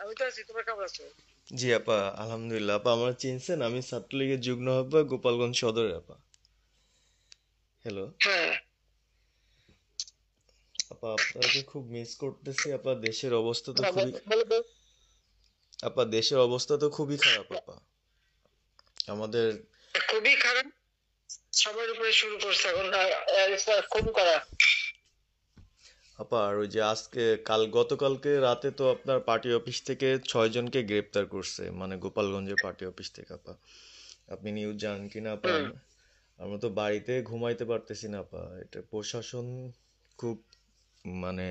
আমি তো আছি, তোমরা কেমন আছো? জি আপা, আলহামদুলিল্লাহ। আপা আমার চিনছেন? আমি ছাত্রলীগের যুগ্ম আহ্বায়ক, গোপালগঞ্জ সদরে আপা। হ্যালো হ্যাঁ। আপা, আপনাকে খুব মিস করতেছি আপা। দেশের অবস্থা তো হ্যাঁ, খুবই বলো বলো। আপা, দেশের অবস্থা তো খুবই খারাপ আপা। আমাদের খুবই খারাপ। সবার উপরে শুরু করছে এখন খুন করা। আপা, আর ওই যে আজকে গতকালকে রাতে তো আপনার পার্টি অফিস থেকে 6 জনকে গ্রেপ্তার করছে, মানে গোপালগঞ্জের পার্টি অফিস থেকে আপা। আপনি নিউজ জানেন কিনা আপা? হুম। আমরা তো বাড়িতে ঘুমাইতে পারতেছি না আপা। এটা প্রশাসন খুব মানে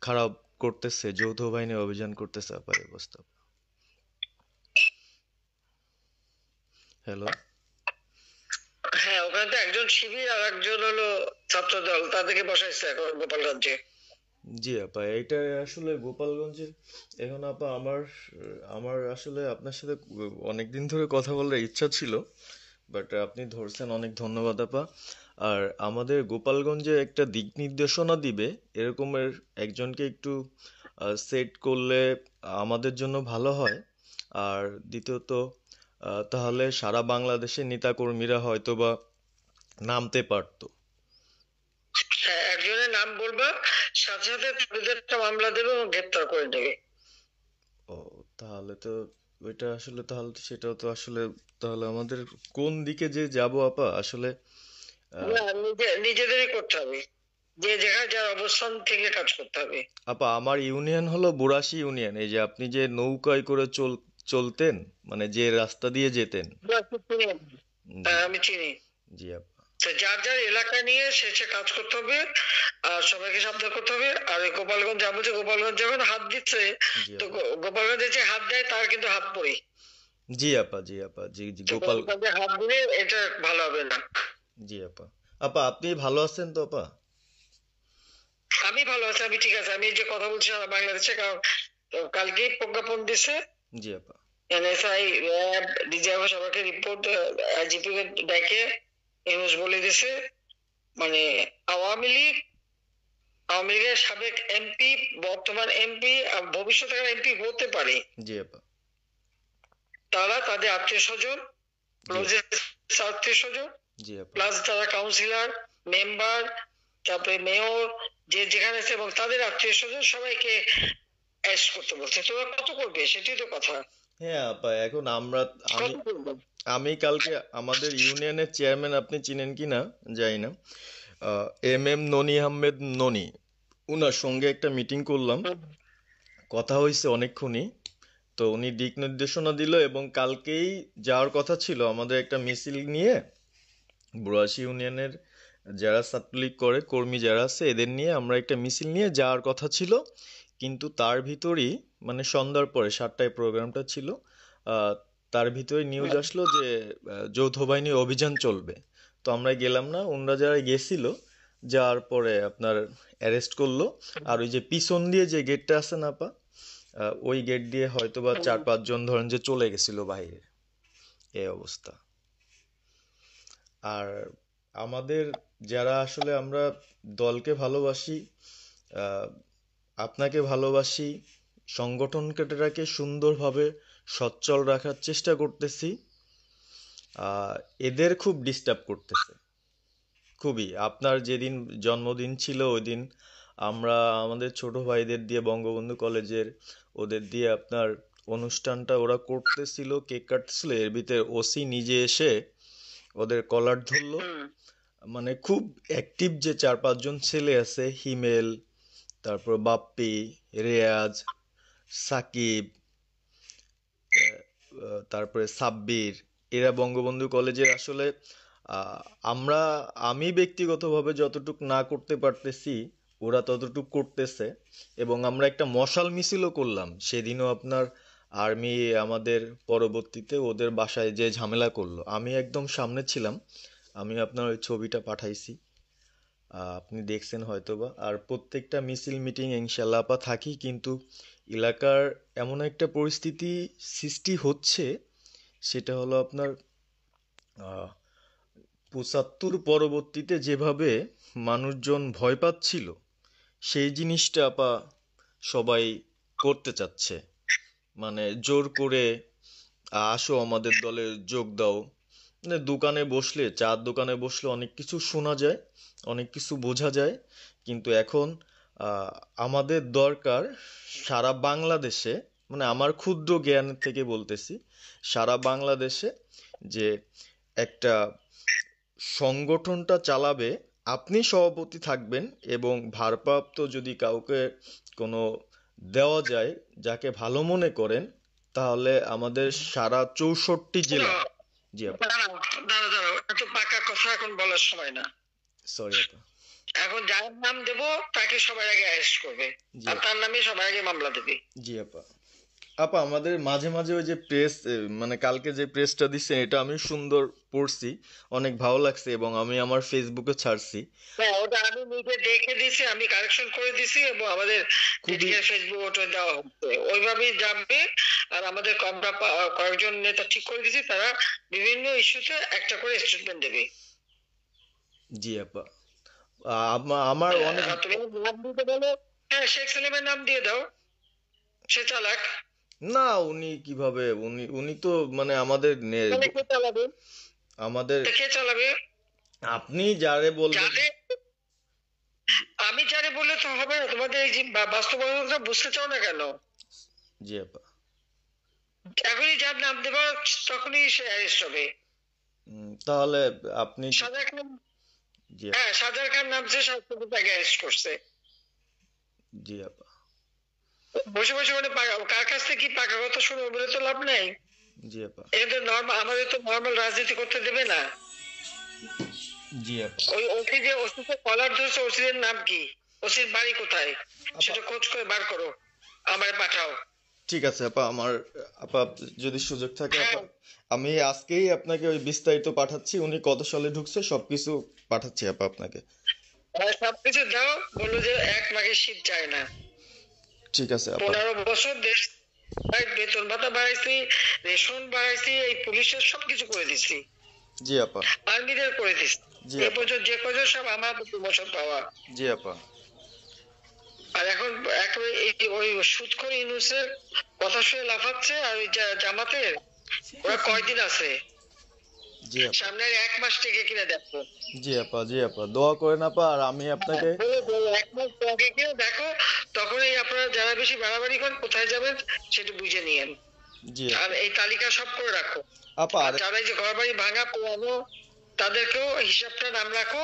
খারাপ করতেছে, যৌথ বাহিনী অভিযান করতেছে আপা, এই অবস্থা। হ্যালো। হ্যাঁ, ওখানে তো একজন শিবির আর একজন হলো ছাত্র দল, তাদেরকে বসাইছে এখন গোপালগঞ্জে। জি আপা, এইটা আসলে গোপালগঞ্জের এখন আপা আমার আমার আসলে আপনার সাথে অনেকদিন ধরে কথা বলার ইচ্ছা ছিল, বাট আপনি ধরছেন, অনেক ধন্যবাদ আপা। আর আমাদের গোপালগঞ্জে একটা দিক নির্দেশনা দিবে এরকমের একজনকে একটু সেট করলে আমাদের জন্য ভালো হয়। আর দ্বিতীয়ত, তাহলে সারা বাংলাদেশের নেতাকর্মীরা হয়তোবা নামতে পারতো। হ্যাঁ, একজনের নাম বলবা, সাথে সাথে তাদের একটা মামলা দেবে এবং গ্রেপ্তার করে নেবে। ও, তাহলে তো ওইটা আসলে, তাহলে তো সেটাও তো আসলে, তাহলে আমাদের কোন দিকে যে যাব আপা আসলে। আহ, না, নিজেদেরই করতে হবে, যে যেখানে যার অবস্থান থেকে কাজ করতে হবে। আপা, আমার ইউনিয়ন হলো বুড়াশি ইউনিয়ন। এই যে আপনি যে নৌকায় করে চলতেন, মানে যে রাস্তা দিয়ে যেতেন। জি, হ্যাঁ, আমি চিনি। জি আপা। তো যার যার এলাকা নিয়ে সে সে কাজ করতে হবে, আর সবাইকে সাবধান করতে হবে। আর ওই গোপালগঞ্জ যাবো, যে গোপালগঞ্জ যখন হাত দিচ্ছে, জি তো আপা। গোপালগঞ্জে যে হাত দেয় তার কিন্তু হাত পড়ে। জি আপা, জি আপা, জি জি, তো গোপাল। গোপালগঞ্জে হাত দিলে এটা ভালো হবে না। জি আপা। আপা, আপনি ভালো আছেন তো আপা? আমি ভালো আছি, আমি ঠিক আছে। আমি এই যে কথা বলছি সারা বাংলাদেশে, কারণ কালকেই প্রজ্ঞাপন দিছে। জি আপা। এনএসআই, র্যাব, ডিজিএফ সবাইকে রিপোর্ট, আইজিপি কে ডেকে ইউনুস বলে দিছে, মানে আওয়ামী লীগ, আওয়ামী লীগের সাবেক এমপি, বর্তমান এমপি, ভবিষ্যতে এমপি হতে পারে, জি আপা। তারা তাদের আত্মীয় স্বজন, জি আপা। ক্লোজেস্ট আত্মীয় স্বজন, জি আপা। প্লাস যারা কাউন্সিলর, মেম্বার, তারপরে মেয়র, যে যেখানে আছে, এবং তাদের আত্মীয় স্বজন সবাইকে অ্যারেস্ট করতে বলছে। তোরা কত করবে, সেটাই তো কথা। হ্যাঁ আপা, এখন আমি কত করবে? আমি কালকে আমাদের ইউনিয়নের চেয়ারম্যান, আপনি চিনেন কি না জানি না, এম এম ননি আহমেদ ননি, উনার সঙ্গে একটা মিটিং করলাম। হুম। কথা হয়েছে অনেকক্ষণই। তো উনি দিক নির্দেশনা দিল, এবং কালকেই যাওয়ার কথা ছিল আমাদের একটা মিছিল নিয়ে। বুড়াশি ইউনিয়নের যারা ছাত্রলীগ করে কর্মী যারা আছে, এদের নিয়ে আমরা একটা মিছিল নিয়ে যাওয়ার কথা ছিল। কিন্তু তার ভিতরই, মানে সন্ধ্যার পরে 7টায় প্রোগ্রামটা ছিল, আহ, তার ভিতরে নিউজ হুম। আসলো যে যৌথ বাহিনী অভিযান চলবে। তো আমরা গেলাম না। ওনরা যারা গেছিল, যাওয়ার পরে আপনার অ্যারেস্ট করলো। আর ওই যে পিছন দিয়ে যে গেটটা আছে না আপা, ওই গেট দিয়ে হয়তোবা হুম। 4-5 জন ধরেন যে চলে গেছিল বাইরে। এই অবস্থা। আর আমাদের যারা আসলে আমরা দলকে ভালোবাসি, আহ, আপনাকে ভালোবাসি, সংগঠনটাকে সুন্দরভাবে সচ্ছল রাখার চেষ্টা করতেছি, আহ, এদের খুব ডিস্টার্ব করতেছে। খুবই, আপনার যেদিন জন্মদিন ছিল ওই দিন আমরা আমাদের ছোট ভাইদের দিয়ে, বঙ্গবন্ধু কলেজের, ওদের দিয়ে আপনার অনুষ্ঠানটা ওরা করতেছিল, কেক কাটতেছিল, এর ভিতরে ওসি নিজে এসে ওদের কলার ধরলো। হুম। মানে খুব অ্যাক্টিভ যে 4-5 জন ছেলে আছে, হিমেল, তারপর বাপ্পি, রেয়াজ, সাকিব, তারপরে সাব্বির, এরা বঙ্গবন্ধু কলেজের আসলে, আহ, আমরা আমি ব্যক্তিগতভাবে যতটুক না করতে পারতেছি, ওরা ততটুক করতেছে। এবং আমরা একটা মশাল মিছিলও করলাম সেদিনও আপনার। আর্মি আমাদের পরবর্তীতে ওদের বাসায় যে ঝামেলা করলো, আমি একদম সামনে ছিলাম। আমি আপনার ওই ছবিটা পাঠাইছি, আপনি দেখছেন হয়তোবা। আর প্রত্যেকটা মিছিল মিটিং ইনশাল্লাহ আপা থাকি, কিন্তু এলাকার এমন একটা পরিস্থিতি সৃষ্টি হচ্ছে, সেটা হলো আপনার 75 পরবর্তীতে যেভাবে মানুষজন ভয় পাচ্ছিল, সেই জিনিসটা আপা সবাই করতে চাচ্ছে। মানে জোর করে আসো আমাদের দলে যোগ দাও। মানে দোকানে বসলে, চার দোকানে বসলে অনেক কিছু শোনা যায়, অনেক কিছু বোঝা যায়। কিন্তু এখন আহ, আমাদের দরকার সারা বাংলাদেশে, মানে আমার ক্ষুদ্র জ্ঞান থেকে বলতেছি, সারা বাংলাদেশে যে একটা সংগঠনটা চালাবে, আপনি সভাপতি থাকবেন, এবং ভারপ্রাপ্ত যদি কাউকে কোনো দেওয়া যায়, যাকে ভালো মনে করেন, তাহলে আমাদের সারা 64 জেলা। জি আপা। দাঁড়াও দাঁড়াও দাঁড়াও, এত পাকা কথা এখন বলার সময় না। সরি আপা। এখন যার নাম দেব তাকে সবার আগে অ্যারেস্ট করবে, জি আর আপা। তার নামে সবার আগে মামলা দেবে। জি আপা। আপা আমাদের মাঝে মাঝে ওই যে প্রেস, মানে কালকে যে প্রেসটা দিচ্ছেন এটা আমি সুন্দর পড়ছি, অনেক ভালো লাগছে, এবং আমি আমার ফেসবুকে ছাড়ছি। হ্যাঁ, ওটা আমি নিজে দেখে দিছি, আমি কারেকশন করে দিছি, এবং আমাদের খুবই। টিটিআর ফেসবুক ওটা দেওয়া হচ্ছে, ওইভাবেই যাবে। আর আমাদের আমরা কয়েকজন নেতা ঠিক করে দিছি, তারা বিভিন্ন ইস্যুতে একটা করে স্টেটমেন্ট দেবে। জি আপা। আমার অনেক। আর তুমি নাম দিতে বলো, হ্যাঁ শেখ সেলিমের নাম দিয়ে দাও, সে চালাক। না, উনি কিভাবে, উনি উনি তো মানে আমাদের তাহলে কে চালাবে? আমাদের তা কে চালাবে? আপনি যারে বলবেন। যাদের, আমি যারে বললে তো হবে না, তোমাদের এই যে বাস্তবতা বুঝতে চাও না কেন? জি আপা। এখনই যার নাম দেবা তখনই সে অ্যারেস্ট হবে। তাহলে আপনি। সাজার খান, জি আপা। হ্যাঁ সাজার খান নামছে, শাস্ত্রী তাকে অ্যারেস্ট করছে। জি আপা। বসে বসে মানে কার কাছ থেকে কি পাকা কথা শুনবো বলে তো লাভ নেই। জি আপা। এদের নর্মাল, আমাদের তো নর্মাল রাজনীতি করতে দেবে না। জি আপা। ওই ওসি যে ওসিকে কলার ধরছে, ওসির নাম কি, ওসির বাড়ি কোথায়, আপা সেটা খোঁজ করে বার করো, আমায় পাঠাও। ঠিক আছে আপা, আমার আপা যদি সুযোগ থাকে হ্যাঁ, আপা, আমি আজকেই আপনাকে ওই বিস্তারিত পাঠাচ্ছি, উনি কত সালে ঢুকছে সবকিছু পাঠাচ্ছি আপা আপনাকে। সবকিছু দাও, বললো যে এক মাঘের শীত যায় না। ঠিক আছে আপা। 15 বছর দেশ, বেতন ভাতা বাড়াইছি, রেশন বাড়াইছি, এই পুলিশের সবকিছু করে দিছি, জি আপা। আর্মিদের করে দিছি। জি এই আপা। পর্যন্ত যে কজন সব আমার প্রমোশন পাওয়া। জি আপা। আর এখন একেবারে এই ওই সুদখোর ইউনূসের কথা শুনে লাফাচ্ছে, আর ওই জামাতের, ওরা কয়দিন আছে, জি আপা। সামনে আর 1 মাস থেকে কিনা দেখো। জি আপা। জি আপা, দোয়া করেন আপা, আর আমি আপনাকে। বলে বলে 1 মাস আগে কিনা দেখো, তখন এই আপনারা যারা বেশি বাড়াবাড়ি করেন কোথায় যাবেন সেটা বুঝে নিয়েন। জি আর আপা। এই তালিকা সব করে রাখো। আপা আর আর। যারা এই যে ঘর বাড়ি ভাঙা পোড়ানো, তাদেরকেও হিসাবটা নাম রাখো,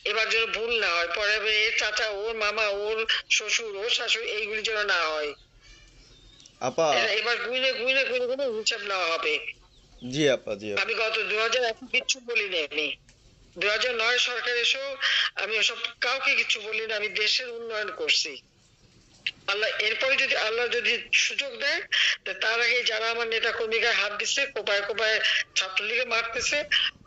এবার যেন ভুল না হয়, পরে আবার এর চাচা, ওর মামা, ওর শ্বশুর, ওর শাশুড়ি, এইগুলি যেন না হয়। আপা। এবার গুইনে গুইনে গুইনে গুইনে হিসাব নেওয়া হবে। জি আপা। জি আপা। আমি গত 2001 কিচ্ছু বলিনি, আমি 2009 সরকার এসেও আমি ওসব কাউকে কিছু বলি না, আমি দেশের উন্নয়ন করছি। আল্লাহ এরপরে যদি আল্লাহ যদি সুযোগ দেয়, তার আগে যারা আমার নেতা কর্মীকে হাত দিচ্ছে, কোপায় কোপায় ছাত্রলীগে মারতেছে,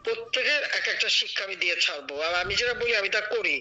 প্রত্যেকের এক একটা শিক্ষা আমি দিয়ে ছাড়বো, আর আমি যেটা বলি আমি তা করি।